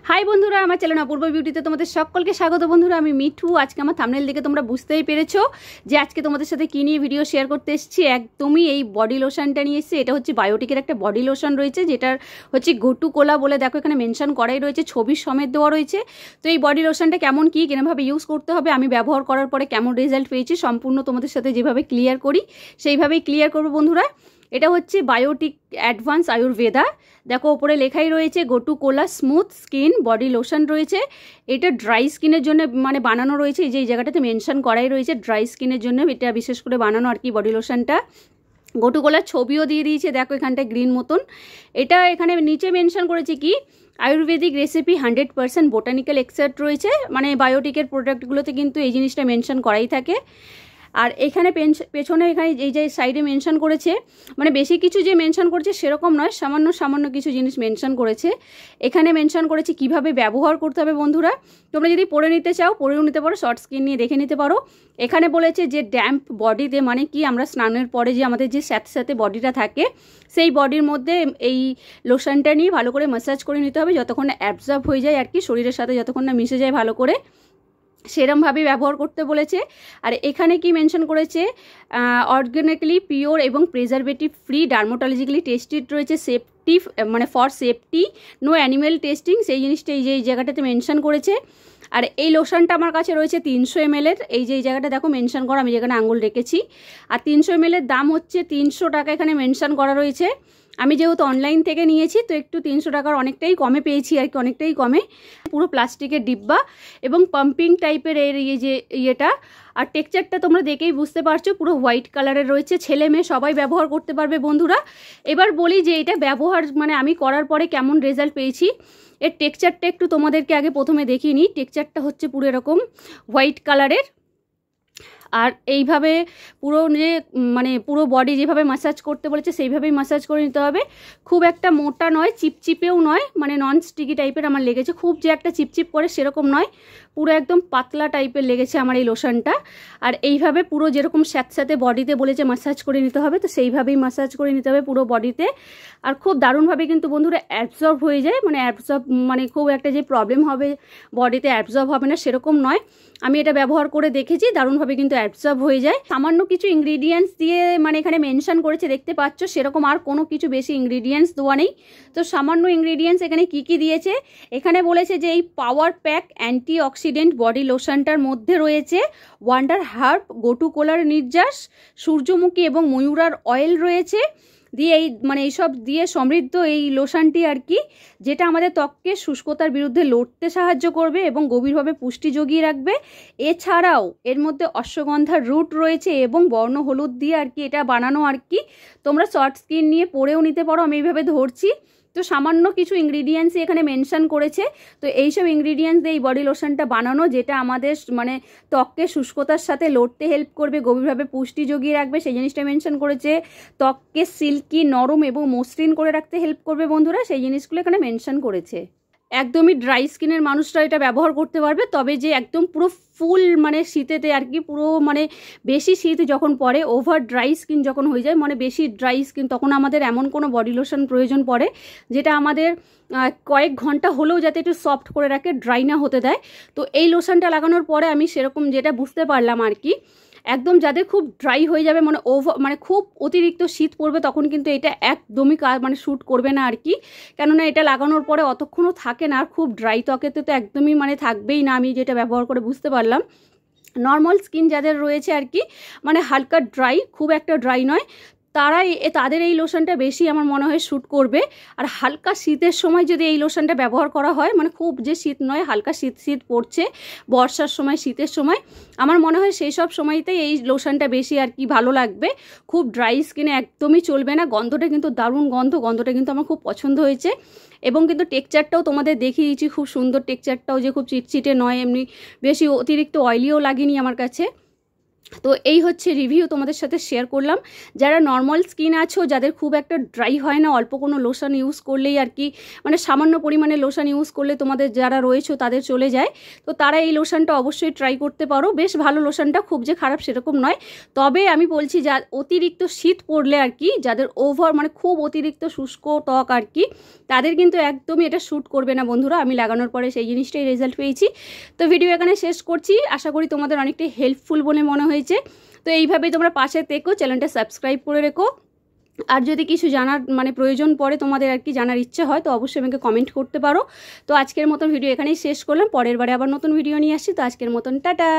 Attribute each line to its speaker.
Speaker 1: High বন্ধুরা, আমার channel অপূর্ব বিউটিতে তোমাদের সকলকে স্বাগত। বন্ধুরা, আমি মিঠু। আজকে আমার থাম্বনেল দেখে তোমরা বুঝতেই পেরেছো যে আজকে তোমাদের সাথে কী নিয়ে ভিডিও শেয়ার করতে এসেছি। একদমই এই বডি লোশনটা নিয়ে এসেছি। এটা হচ্ছে বায়োটিকের একটা বডি লোশন রয়েছে, যেটার হচ্ছে গোটু কোলা বলে দেখো এখানে মেনশন করাই রয়েছে, ছবির সমেত দেওয়া রয়েছে। তো এই বডি লোশনটা কেমন কী কিরমভাবে ইউজ করতে হবে, আমি ব্যবহার করার পরে কেমন রেজাল্ট পেয়েছি, সম্পূর্ণ তোমাদের সাথে যেভাবে ক্লিয়ার করি সেইভাবেই ক্লিয়ার করবো বন্ধুরা। এটা হচ্ছে বায়োটিক অ্যাডভান্স আয়ুর্বেদা। দেখো ওপরে লেখাই রয়েছে গোটু কোলা স্মুথ স্কিন বডি লোশন রয়েছে। এটা ড্রাই স্কিনের জন্য মানে বানানো রয়েছে, এই যে এই জায়গাটাতে মেনশন করাই রয়েছে ড্রাই স্কিনের জন্য এটা বিশেষ করে বানানো আর কি বডি লোশনটা। গোটু কোলার ছবিও দিয়ে দিয়েছে, দেখো এখানটায় গ্রিন মতন। এটা এখানে নিচে মেনশন করেছে কি আয়ুর্বেদিক রেসিপি 100% বোটানিক্যাল এক্সট্রাক্ট রয়েছে। মানে বায়োটিকের প্রোডাক্টগুলোতে কিন্তু এই জিনিসটা মেনশন করাই থাকে। আর এখানে পেছনে এখানে এই যে সাইডে মেনশন করেছে, মানে বেশি কিছু যে মেনশন করেছে সেরকম নয়, সামান্য সামান্য কিছু জিনিস মেনশন করেছে। এখানে মেনশন করেছে কিভাবে ব্যবহার করতে হবে। বন্ধুরা, তোমরা যদি পড়ে নিতে চাও পড়েও নিতে পারো, শর্ট স্ক্রিন নিয়ে দেখে নিতে পারো। এখানে বলেছে যে ড্যাম্প বডিতে, মানে কি আমরা স্নানের পরে যে আমাদের যে স্যাঁতে স্যাঁতে বডিটা থাকে সেই বডির মধ্যে এই লোশনটা নিয়ে ভালো করে ম্যাসাজ করে নিতে হবে, যতক্ষণ না অ্যাবজর্ব হয়ে যায় আর কি, শরীরের সাথে যতক্ষণ না মিশে যায় ভালো করে, সেরমভাবে ব্যবহার করতে বলেছে। আর এখানে কি মেনশন করেছে অর্গানিক্যালি পিওর এবং প্রিজারভেটিভ ফ্রি, ডার্মাটোলজিক্যালি টেস্টেড রয়েছে, সেফটি মানে for safety, no animal testing, সেই জিনিসটা এই যে এই জায়গাটাতে মেনশন করেছে। আর এই লোশনটা আমার কাছে রয়েছে 300 ml এই যে এই জায়গাটা দেখো মেনশন করা, আমি যেখানে আঙুল রেখেছি। আর 300 ml দাম হচ্ছে 300 টাকা এখানে মেনশন করা রয়েছে। আমি যেহেতু অনলাইন থেকে নিয়েছি তো একটু 300 টাকার অনেকটাই কমে পেয়েছি আর কি, অনেকটাই কমে। পুরো প্লাস্টিকের ডিব্বা এবং পাম্পিং টাইপের এর এই যে ইয়েটা। আর টেক্সচারটা তোমরা দেখেই বুঝতে পারছো, পুরো হোয়াইট কালারের রয়েছে, ছেলে মেয়ে সবাই ব্যবহার করতে পারবে বন্ধুরা। এবার বলি যে এটা ব্যবহার মানে আমি করার পরে কেমন রেজাল্ট পেয়েছি। এর টেক্সচারটা একটু তোমাদেরকে আগে প্রথমে দেখিয়ে নিই। টেক্সচারটা হচ্ছে পুরো এরকম হোয়াইট কালারের। আর এইভাবে পুরো যে মানে পুরো বডি যেভাবে ম্যাসাজ করতে বলেছে সেইভাবেই ম্যাসাজ করে নিতে হবে। খুব একটা মোটা নয়, চিপচিপেও নয়, মানে নন স্টিকি টাইপের আমার লেগেছে। খুব যে একটা চিপচিপ করে সেরকম নয়, পুরো একদম পাতলা টাইপের লেগেছে আমার এই লোশনটা। আর এইভাবে পুরো যেরকম স্যাঁতস্যাঁতে বডিতে বলেছে ম্যাসাজ করে নিতে হবে, তো সেইভাবেই ম্যাসাজ করে নিতে হবে পুরো বডিতে। আর খুব দারুণভাবে কিন্তু বন্ধুরা অ্যাবজর্ব হয়ে যায়, মানে অ্যাবজর্ব মানে খুব একটা যে প্রবলেম হবে বডিতে অ্যাবজর্ব হবে না সেরকম নয়। আমি এটা ব্যবহার করে দেখেছি, দারুণভাবে কিন্তু অ্যাবজর্ব হয়ে যায়। সামান্য কিছু ইনগ্রিডিয়েন্টস দিয়ে মানে এখানে মেনশন করেছে দেখতে পাচ্ছ, সেরকম আর কোনো কিছু বেশি ইনগ্রিডিয়েন্টস দেওয়া নেই। তো সামান্য ইনগ্রিডিয়েন্টস এখানে কি কি দিয়েছে, এখানে বলেছে যে এই power pack anti oxidant body লোশনটার মধ্যে রয়েছে ওয়ান্ডার হার্ব, গোটু কোলার নির্যাস, সূর্যমুখী এবং ময়ূরার অয়েল রয়েছে দিয়ে এই মানে এইসব দিয়ে সমৃদ্ধ এই লোশনটি আর কি, যেটা আমাদের ত্বককে শুষ্কতার বিরুদ্ধে লড়তে সাহায্য করবে এবং গভীরভাবে পুষ্টি জোগিয়ে রাখবে। এছাড়াও এর মধ্যে অশ্বগন্ধার রুট রয়েছে এবং বর্ণ হলুদ দিয়ে আর কি এটা বানানো আর কি। তোমরা শর্ট স্ক্রিন নিয়ে পড়েও নিতে পারো, আমি এইভাবে ধরছি। তো সামান্য কিছু ইনগ্রিডিয়েন্টসই এখানে মেনশন করেছে। তো এইসব ইনগ্রিডিয়েন্টস দিয়ে এই বডি লোশনটা বানানো, যেটা আমাদের মানে ত্বককে শুষ্কতার সাথে লড়তে হেল্প করবে, গভীরভাবে পুষ্টি জোগিয়ে রাখবে, সেই জিনিসটা মেনশন করেছে। ত্বককে সিল্কি, নরম এবং মসৃণ করে রাখতে হেল্প করবে বন্ধুরা, সেই জিনিসগুলো এখানে মেনশন করেছে। একদমই ড্রাই স্কিনের মানুষরা এটা ব্যবহার করতে পারবে, তবে যে একদম পুরো ফুল মানে শীতেতে আর কি, পুরো মানে বেশি শীত যখন পড়ে, ওভার ড্রাই স্কিন যখন হয়ে যায়, মানে বেশি ড্রাই স্কিন, তখন আমাদের এমন কোনো বডি লোশন প্রয়োজন পড়ে যেটা আমাদের কয়েক ঘন্টা হলেও যাতে একটু সফট করে রাখে, ড্রাই না হতে দেয়। তো এই লোশনটা লাগানোর পরে আমি সেরকম যেটা বুঝতে পারলাম আর কি, একদম যাদের খুব ড্রাই হয়ে যাবে, মানে মানে খুব অতিরিক্ত শীত পড়বে, তখন কিন্তু এটা একদমই মানে শ্যুট করবে না আর কি। কেননা এটা লাগানোর পরে অতক্ষণও থাকে না, আর খুব ড্রাই ত্বকেতে তো একদমই মানে থাকবেই না, আমি যেটা ব্যবহার করে বুঝতে পারলাম। নর্মাল স্কিন যাদের রয়েছে আর কি, মানে হালকা ড্রাই, খুব একটা ড্রাই নয়, তাদের এই লোশনটা বেশি আমার মনে হয় শ্যুট করবে। আর হালকা শীতের সময় যদি এই লোশনটা ব্যবহার করা হয়, মানে খুব যে শীত নয়, হালকা শীত শীত পড়ছে বর্ষার সময়, শীতের সময়, আমার মনে হয় সেই সব সময়তেই এই লোশনটা বেশি আর কি ভালো লাগবে। খুব ড্রাই স্কিনে একদমই চলবে না। গন্ধটা কিন্তু দারুণ গন্ধটা কিন্তু আমার খুব পছন্দ হয়েছে। এবং কিন্তু টেক্সচারটাও তোমাদের দেখিয়ে দিয়েছি, খুব সুন্দর টেক্সচারটাও, যে খুব চিটচিটে নয়, এমনি বেশি অতিরিক্ত অয়েলিও লাগেনি আমার কাছে। তো এই হচ্ছে রিভিউ তোমাদের সাথে শেয়ার করলাম। যারা নর্মাল স্কিন আছো, যাদের খুব একটা ড্রাই হয় না, অল্প কোনো লোশন ইউজ করলেই আর কি, মানে সামান্য পরিমাণে লোশন ইউজ করলে তোমাদের যারা রয়েছে তাদের চলে যায়, তো তারা এই লোশনটা অবশ্যই ট্রাই করতে পারো। বেশ ভালো লোশনটা, খুব যে খারাপ সেরকম নয়। তবে আমি বলছি যা অতিরিক্ত শীত পড়লে আর কি, যাদের ওভার মানে খুব অতিরিক্ত শুষ্ক ত্বক আর কি, তাদের কিন্তু একদমই এটা শ্যুট করবে না বন্ধুরা। আমি লাগানোর পরে সেই জিনিসটাই রেজাল্ট পেয়েছি। তো ভিডিও এখানে শেষ করছি, আশা করি তোমাদের অনেকটাই হেল্পফুল বলে মনে হয়েছে। তো এইভাবেই তোমরা পাশে থেকো, চ্যানেলটা সাবস্ক্রাইব করে রেখো। আর যদি কিছু জানার মানে প্রয়োজন পড়ে তোমাদের আর কি, জানার ইচ্ছে হয়, তো অবশ্যই আমাকে কমেন্ট করতে পারো। তো আজকের মতন ভিডিও এখানেই শেষ করলাম, পরের বারে আবার নতুন ভিডিও নিয়ে আসছি। তো আজকের মতন টাটা।